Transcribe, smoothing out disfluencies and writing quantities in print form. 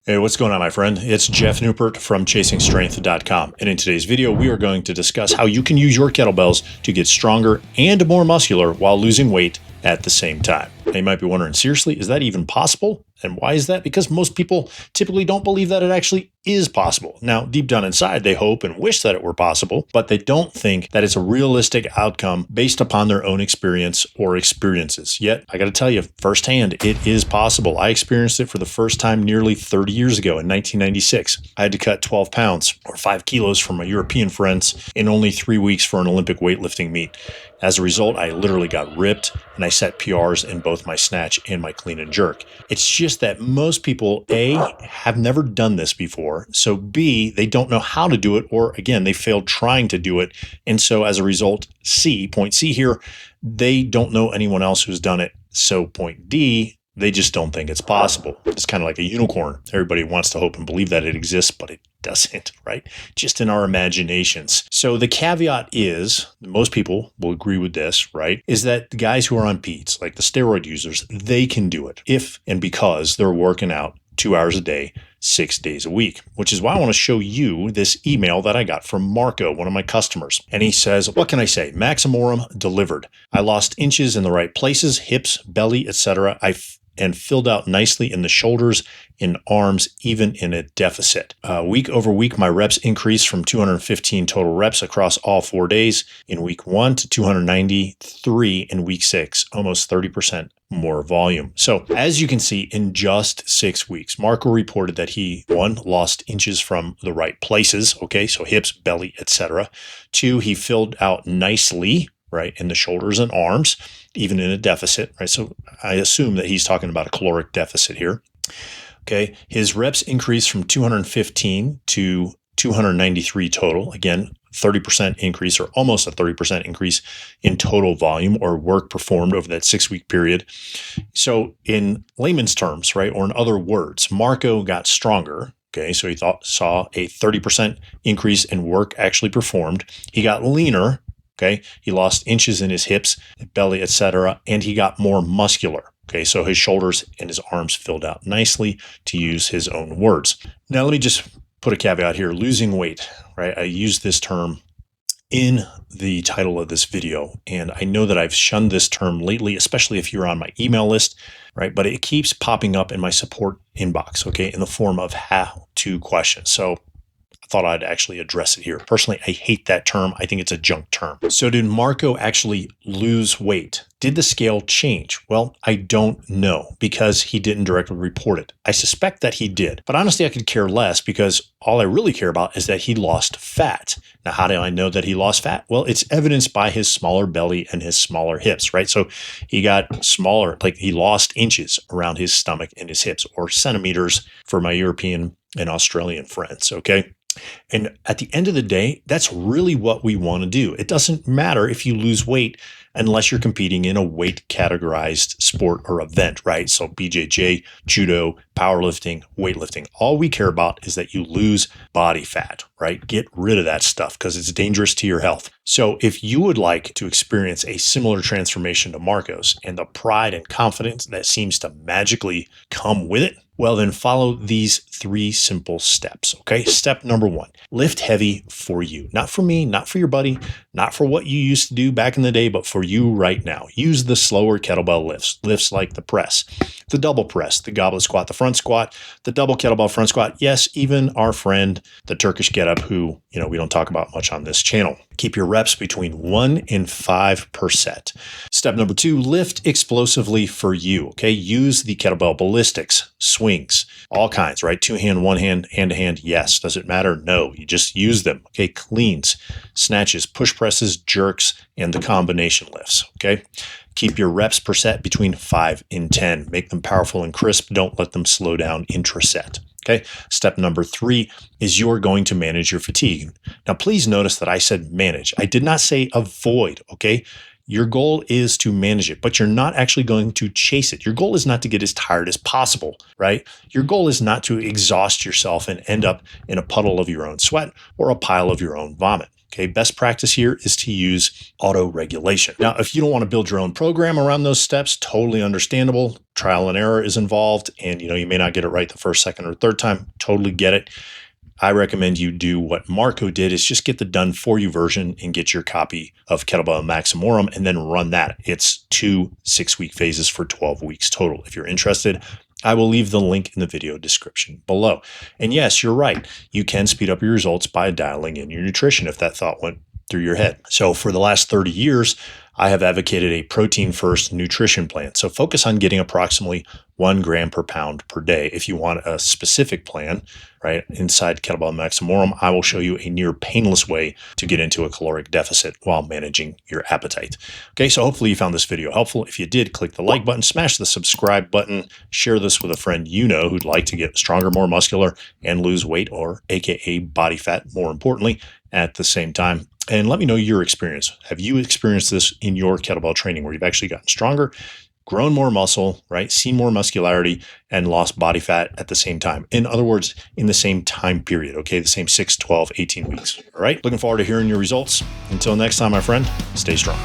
Hey, what's going on, my friend? It's Jeff Newport from ChasingStrength.com. And in today's video, we are going to discuss how you can use your kettlebells to get stronger and more muscular while losing weight at the same time. Now, you might be wondering, seriously, is that even possible? And why is that? Because most people typically don't believe that it actually is possible. Now, deep down inside, they hope and wish that it were possible, but they don't think that it's a realistic outcome based upon their own experience or experiences. Yet, I got to tell you firsthand, it is possible. I experienced it for the first time nearly 30 years ago in 1996. I had to cut 12 pounds or 5 kilos from my European friends in only 3 weeks for an Olympic weightlifting meet. As a result, I literally got ripped and I set PRs in both my snatch and my clean and jerk. It's just that most people, A, have never done this before. So B, they don't know how to do it, or again, they failed trying to do it. And so as a result, C, point C here, they don't know anyone else who's done it. So point D, they just don't think it's possible. It's kind of like a unicorn. Everybody wants to hope and believe that it exists, but it doesn't, right? Just in our imaginations. So the caveat is, most people will agree with this, right? Is that the guys who are on PEDs, like the steroid users, they can do it if and because they're working out 2 hours a day, 6 days a week, which is why I want to show you this email that I got from Marco, one of my customers. And he says, what can I say? Maximorum delivered. I lost inches in the right places, hips, belly, etc. And filled out nicely in the shoulders, in arms, even in a deficit. Week over week, my reps increased from 215 total reps across all 4 days in week 1 to 293 in week 6, almost 30% more volume. So as you can see, in just 6 weeks, Marco reported that he, 1, lost inches from the right places, okay, so hips, belly, etc. 2, he filled out nicely, right, in the shoulders and arms, even in a deficit, right? So I assume that he's talking about a caloric deficit here. Okay, his reps increased from 215 to 293 total. Again, 30% increase, or almost a 30% increase in total volume or work performed over that 6-week period. So in layman's terms, right, or in other words, Marco got stronger. Okay, so he saw a 30% increase in work actually performed. He got leaner. Okay, he lost inches in his hips, belly, etc., and he got more muscular. Okay, so his shoulders and his arms filled out nicely, to use his own words. Now, let me just put a caveat here. Losing weight, right? I use this term in the title of this video, and I know that I've shunned this term lately, especially if you're on my email list, right? But it keeps popping up in my support inbox, okay, in the form of how-to questions. So I thought I'd actually address it here. Personally, I hate that term. I think it's a junk term. So did Marco actually lose weight? Did the scale change? Well, I don't know, because he didn't directly report it. I suspect that he did, but honestly, I could care less, because all I really care about is that he lost fat. Now, how do I know that he lost fat? Well, it's evidenced by his smaller belly and his smaller hips, right? So he got smaller, like he lost inches around his stomach and his hips, or centimeters for my European and Australian friends, okay? And at the end of the day, that's really what we want to do. It doesn't matter if you lose weight unless you're competing in a weight categorized sport or event, right? So BJJ, judo, powerlifting, weightlifting. All we care about is that you lose body fat, right? Get rid of that stuff, because it's dangerous to your health. So if you would like to experience a similar transformation to Marco's, and the pride and confidence that seems to magically come with it, well, then follow these 3 simple steps, okay? Step number 1, lift heavy for you. Not for me, not for your buddy, not for what you used to do back in the day, but for you right now. Use the slower kettlebell lifts like the press, the double press, the goblet squat, the front squat, the double kettlebell front squat. Yes, even our friend, the Turkish get-up, who, we don't talk about much on this channel. Keep your reps between 1 and 5%. Step number 2, lift explosively for you, okay? Use the kettlebell ballistics, swings, all kinds, right? 2-hand, 1-hand, hand-to-hand, yes. Does it matter? No. You just use them, okay? Cleans, snatches, push presses, jerks, and the combination lifts, okay? Keep your reps per set between 5 and 10. Make them powerful and crisp. Don't let them slow down intraset. Okay. Step number 3 is you're going to manage your fatigue. Now, please notice that I said manage. I did not say avoid. Okay. Your goal is to manage it, but you're not actually going to chase it. Your goal is not to get as tired as possible, right? Your goal is not to exhaust yourself and end up in a puddle of your own sweat or a pile of your own vomit. Okay, best practice here is to use auto regulation. Now, if you don't want to build your own program around those steps, totally understandable. Trial and error is involved, and you may not get it right the first, second, or third time. Totally get it. I recommend you do what Marco did, is just get the done for you version and get your copy of Kettlebell Maximorum and then run that. It's 2 6-week phases for 12 weeks total. If you're interested, I will leave the link in the video description below. And yes, you're right. You can speed up your results by dialing in your nutrition if that thought went through your head. So for the last 30 years, I have advocated a protein-first nutrition plan. So focus on getting approximately 1 gram per pound per day. If you want a specific plan, right, inside Kettlebell Maximorum, I will show you a near painless way to get into a caloric deficit while managing your appetite. Okay, so hopefully you found this video helpful. If you did, click the like button, smash the subscribe button, share this with a friend you know who'd like to get stronger, more muscular, and lose weight, or AKA body fat, more importantly, at the same time. And let me know your experience. Have you experienced this in your kettlebell training where you've actually gotten stronger, grown more muscle, right? Seen more muscularity and lost body fat at the same time? In other words, in the same time period, okay? The same 6, 12, 18 weeks, all right? Looking forward to hearing your results. Until next time, my friend, stay strong.